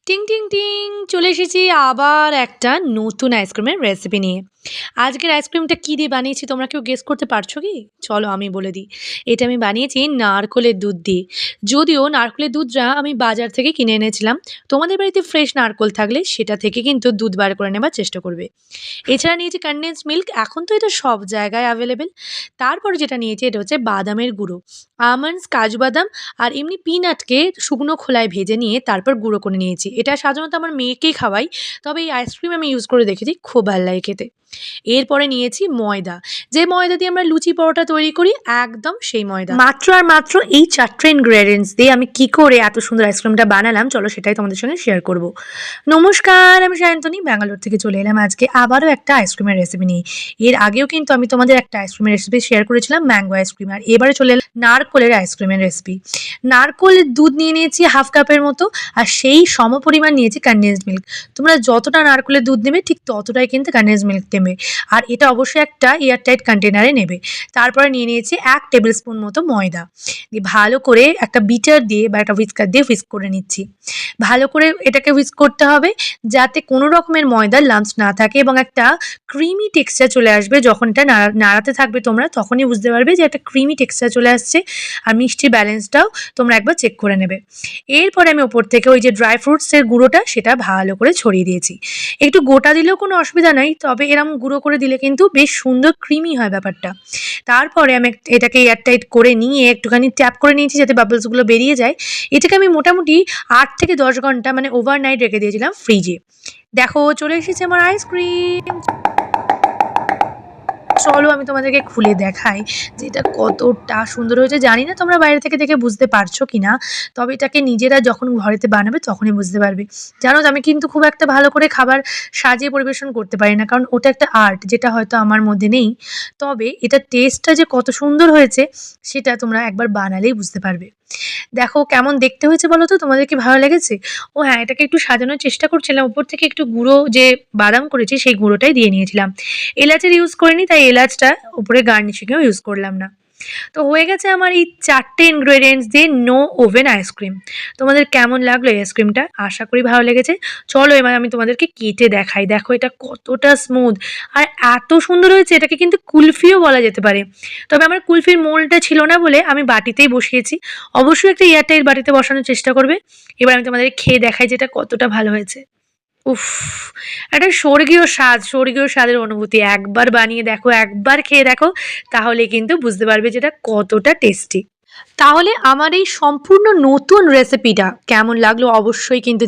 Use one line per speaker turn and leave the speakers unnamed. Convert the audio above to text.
টিং টিং টিং চলে এসেছি আবার একটা নতুন আইসক্রিমের রেসিপি নিয়ে। আজকের আইসক্রিমটা কী দিয়ে বানিয়েছি তোমরা কেউ গেস করতে পারছো কি? চলো আমি বলে দিই। এটা আমি বানিয়েছি নারকোলের দুধ দিয়ে। যদিও নারকোলের দুধটা আমি বাজার থেকে কিনে এনেছিলাম। তোমাদের বাড়িতে ফ্রেশ নারকোল থাকলে সেটা থেকে কিন্তু দুধ বার করে নেবার চেষ্টা করবে। এছাড়া নিয়েছি কনডেন্সড মিল্ক, এখন তো এটা সব জায়গায় অ্যাভেলেবেল। তারপরে যেটা নিয়েছি এটা হচ্ছে বাদামের গুঁড়ো, আমন্ডস, কাজু বাদাম আর এমনি পিনাটকে শুকনো খোলায় ভেজে নিয়ে তারপর গুঁড়ো করে নিয়েছি। এটা সাধারণত আমার মেয়েকেই খাওয়াই, তবে এই আইসক্রিম আমি ইউজ করে দেখেছি, খুব ভালো লাগে খেতে। এরপরে নিয়েছি ময়দা, যে ময়দা দিয়ে আমরা লুচি পরোটা তৈরি করি, একদম সেই ময়দা। মাত্র আর মাত্র এই 4টে ইনগ্রেডিয়েন্টস দিয়ে আমি কি করে এত সুন্দর আইসক্রিমটা বানালাম, চলো সেটাই তোমাদের সঙ্গে শেয়ার করব। নমস্কার, আমি সায়ন্তনী, ব্যাঙ্গালোর থেকে চলে এলাম আজকে আবারও একটা আইসক্রিমের রেসিপি নিয়ে। এর আগেও কিন্তু আমি তোমাদের একটা আইসক্রিমের রেসিপি শেয়ার করেছিলাম, ম্যাঙ্গো আইসক্রিম, আর এবারে চলে এলাম নারকোলের আইসক্রিমের রেসিপি। নারকোলের দুধ নিয়ে নিয়েছি হাফ কাপের মতো, আর সেই সমপরিমাণ নিয়েছি কনডেন্সড মিল্ক। তোমরা যতটা নারকোলের দুধ নেবে ঠিক ততটাই কিন্তু কনডেন্সড মিল্ক নেবে, আর এটা অবশ্যই একটা এয়ারটাইট কন্টেনারে নেবে। তারপরে নিয়ে নিয়েছি 1 টেবিল স্পুন মতো ময়দা, দিয়ে ভালো করে একটা বিটার দিয়ে বা একটা হুইস্কার দিয়ে হুইস্ক করে নিচ্ছি। ভালো করে এটাকে হুইস্ক করতে হবে যাতে কোনো রকমের ময়দার লাম্পস না থাকে এবং একটা ক্রিমি টেক্সচার চলে আসবে। যখন এটা নাড়াতে থাকবে তোমরা তখনই বুঝতে পারবে যে একটা ক্রিমি টেক্সচার চলে আসছে, আর মিষ্টির ব্যালেন্সটাও তোমরা একবার চেক করে নেবে। এরপরে আমি ওপর থেকে ওই যে ড্রাই ফ্রুটসের গুঁড়োটা সেটা ভালো করে ছড়িয়ে দিয়েছি। একটু গোটা দিলেও কোনো অসুবিধা নাই, তবে এরকম গুঁড়ো করে দিলে কিন্তু বেশ সুন্দর ক্রিমি হয় ব্যাপারটা। তারপরে আমি এটাকে এয়ারটাইট করে নিয়ে একটুখানি ট্যাপ করে নিয়েছি যাতে বাবলসগুলো বেরিয়ে যায়। এটাকে আমি মোটামুটি 8 থেকে 10 ঘন্টা মানে ওভারনাইট রেখে দিয়েছিলাম ফ্রিজে। দেখো চলে এসেছে আমার আইসক্রিম। চলো আমি তোমাদেরকে খুলে দেখাই যে এটা কতটা সুন্দর হয়েছে। জানি না তোমরা বাইরে থেকে দেখে বুঝতে পারছো কিনা, তবে এটাকে নিজেরা যখন ঘরেতে বানাবে তখনই বুঝতে পারবে। জানো তো আমি কিন্তু খুব একটা ভালো করে খাবার সাজিয়ে পরিবেশন করতে পারি না, কারণ ওটা একটা আর্ট যেটা হয়তো আমার মধ্যে নেই। তবে এটা টেস্টটা যে কত সুন্দর হয়েছে সেটা তোমরা একবার বানালেই বুঝতে পারবে। দেখো কেমন দেখতে হয়েছে বলো তো, তোমাদের কি ভালো লেগেছে? ও হ্যাঁ, এটাকে একটু সাজানোর চেষ্টা করছিলাম, উপর থেকে একটু গুঁড়ো যে বাদাম করেছি সেই গুঁড়োটাই দিয়ে নিয়েছিলাম। এলাচের ইউজ করিনি, তাই এলাচটা উপরে গার্নিশিংয়েও ইউজ করলাম না। তো হয়ে গেছে আমার এই 4টে ইনগ্রেডিয়েন্টস দিয়ে নো ওভেন আইসক্রিম। তোমাদের কেমন লাগলো এই আইসক্রিমটা? আশা করি ভালো লেগেছে। চলো এবার আমি তোমাদেরকে কেটে দেখাই। দেখো এটা কতটা স্মুথ আর এত সুন্দর হয়েছে, এটাকে কিন্তু কুলফিও বলা যেতে পারে। তবে আমার কুলফির মোল্ডটা ছিল না বলে আমি বাটিতেই বসিয়েছি। অবশ্যই একটা এয়ারটাইট বাটিতে বসানোর চেষ্টা করবে। এবার আমি তোমাদের খেয়ে দেখাই যে এটা কতটা ভালো হয়েছে। উফ! একটা স্বর্গীয় স্বাদ, স্বর্গীয় স্বাদের অনুভূতি। একবার বানিয়ে দেখো, একবার খেয়ে দেখো, তাহলে কিন্তু বুঝতে পারবে যে এটা কতটা টেস্টি। তাহলে আমার এই সম্পূর্ণ নতুন রেসিপিটা কেমন লাগলো অবশ্যই কিন্তু